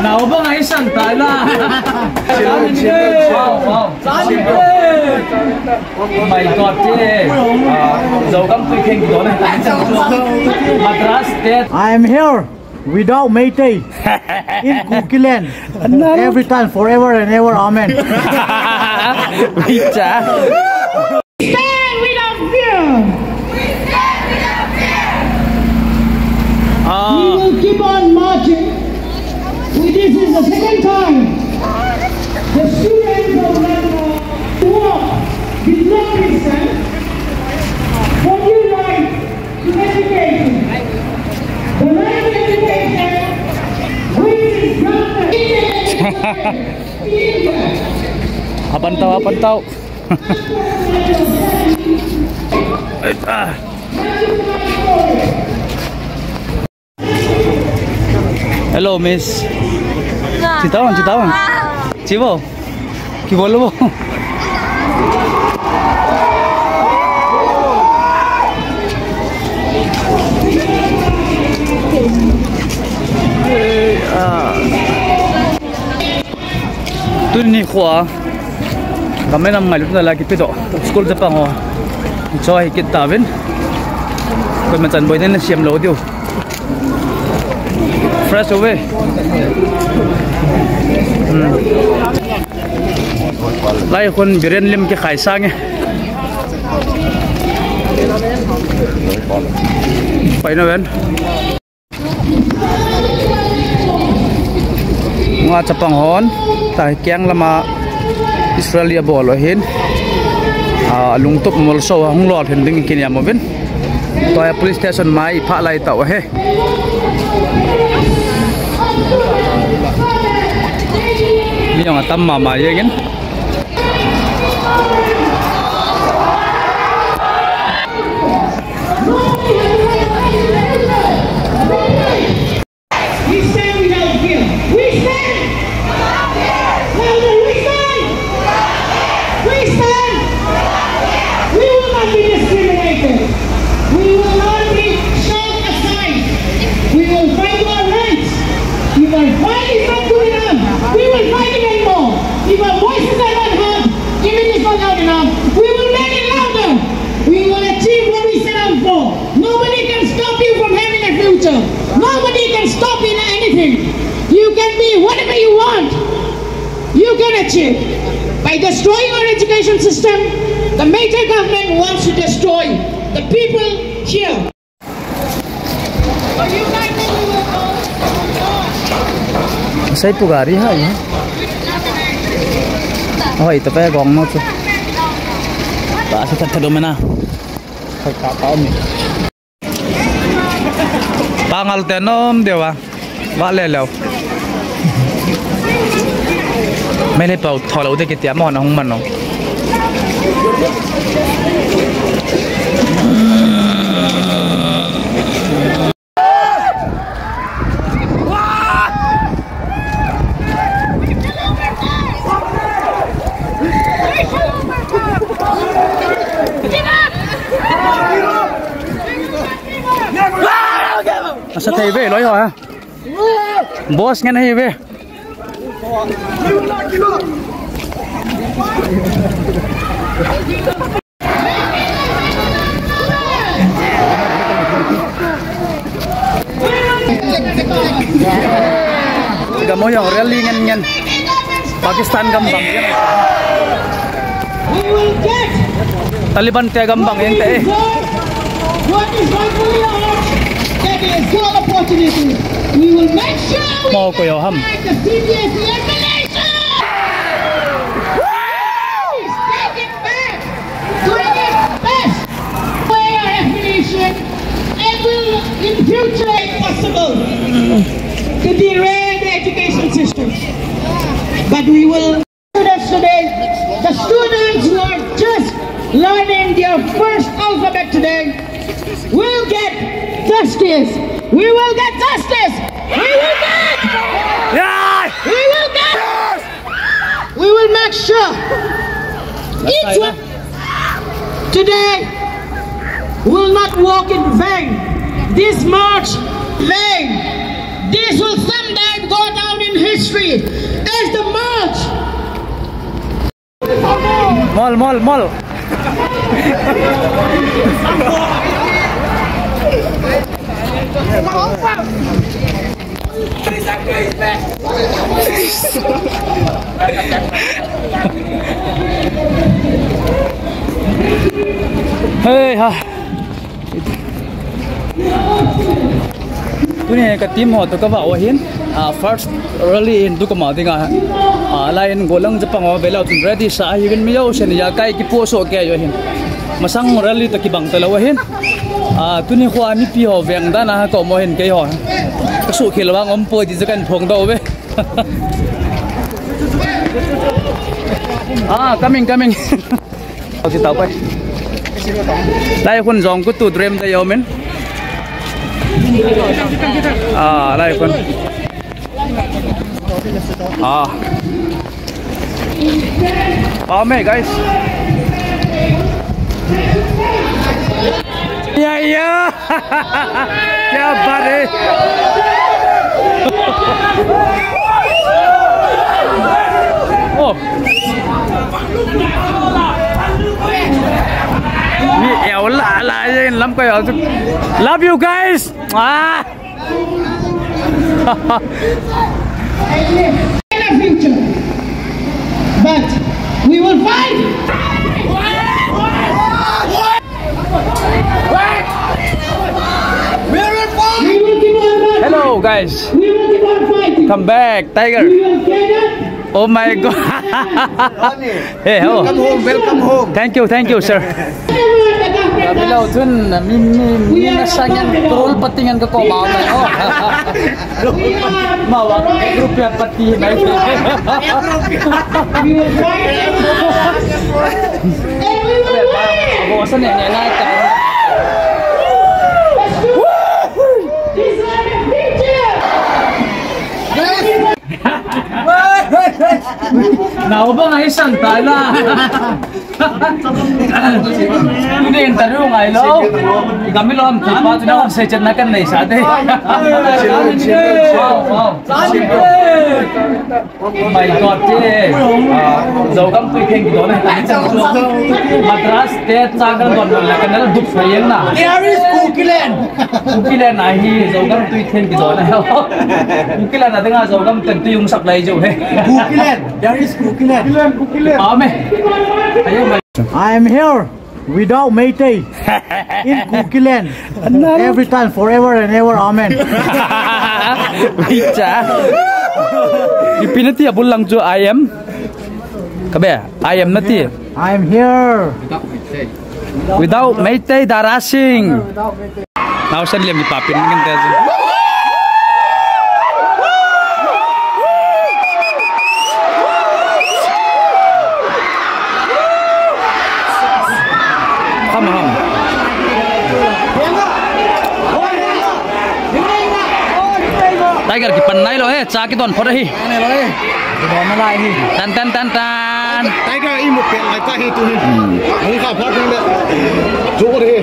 Nào bông ấy sẵn tại là wow my god thế dầu cắm tùy kênh của này Madras State. I am here without Meitei in Kuki-land every time forever and ever, amen. Stand without fear. We will keep on marching. This is the second time the students of Lunglhai walk with long distance for your right to education. The right to education which is granted Apa tau Hello miss. Citawan. Cibo. Ki bolo mo? Tu ni khwa. Kami nam ngai lutna lagi pito. School sa pango. So hikit tawin. Kung macam boy na siyam lo dio. Fresh away. Lai kon biren lim ki khai sang pai na ven nga chapang hon tai kyang lama Australia bol hin lung top mol so hong lot hin ding kin ya mo ben toy police station mai pha lai taw he ni yang atam mama ye gen Nobody can stop you in anything. You can be whatever you want. You can achieve. By destroying our education system, the Meitei government wants to destroy the people here. Saya pugari hai. Oh, itu pe gong no tu. Takasa terdo mana. Tak tahu ni. Pangal tenom dewa, vale leo. Mele pau tholau de kitia mon hong man no. Masat thầy về nói hỏi boss nghe này về Gamo yang rally ngen Pakistan gambang Taliban te gambang yang te Is your opportunity. We will make sure we mau ko yo ham the CBS elimination. He's taking back, doing his best for our elimination, and will in future, if possible, to derail the education system. But we will students today, the students who are just learning their first alphabet today, will get justice. We will get justice. We will get. yeah. We will get. We will make sure each one today will not walk in vain. This march vain. This will someday go country is the march. Mall. Hey ha. Tuni ka team ho to ka ba hin. First rally in Tukum tinga. Lain golang Japang ho bela tun ready sa hiwin miyo sen ya kai ki poso ke yo hin. Masang rally to kibang talawa hin. Tuni khwa ni pi ho veng da na ko mo hin ke ho. Kasu khilwang om po di jakan thong do be. Coming. Kita tahu apa? Lai kun zong ku tu dream da yo men. Lai kun. Me guys. Ya. Kya baat hai? Oh. Love you guys. In the future, but we will fight. We will keep on fighting. Hello guys. We will keep on fighting. Come back, Tiger. We will get up. Oh my God. Hey, hello. Welcome home. Thank you, sir. Bilau tun min nasangyan turul patingan ke kau mau na oh mau grup ya pati baik bosan ya naik Nào ba ngay sẵn tại là ini interview ngay lo kami lo apa tu nak saya ceritakan nih saat ini wow oh my god jauh kamu pergi gitu nih Madras state cagar don lah kenal duk sayang na There is kuki-land ahi jauh kamu pergi gitu nih kuki-land ada nggak jauh kamu tentu yung saklay jauh There is kuki-land. I am here without Meitei in Kuki-land. Every time, forever and ever. Amen. Ipinati abul lang jo I am. Kabe, I am nati. I am here Without Meitei darasing. Now sa liam ipapin ngin tayo. Tiger kipan nai lo cha ki don phot hi này lo đây don nó lại đi tan Tiger im một kiện lại ta hi tu hi không khá phát lên đấy chỗ đi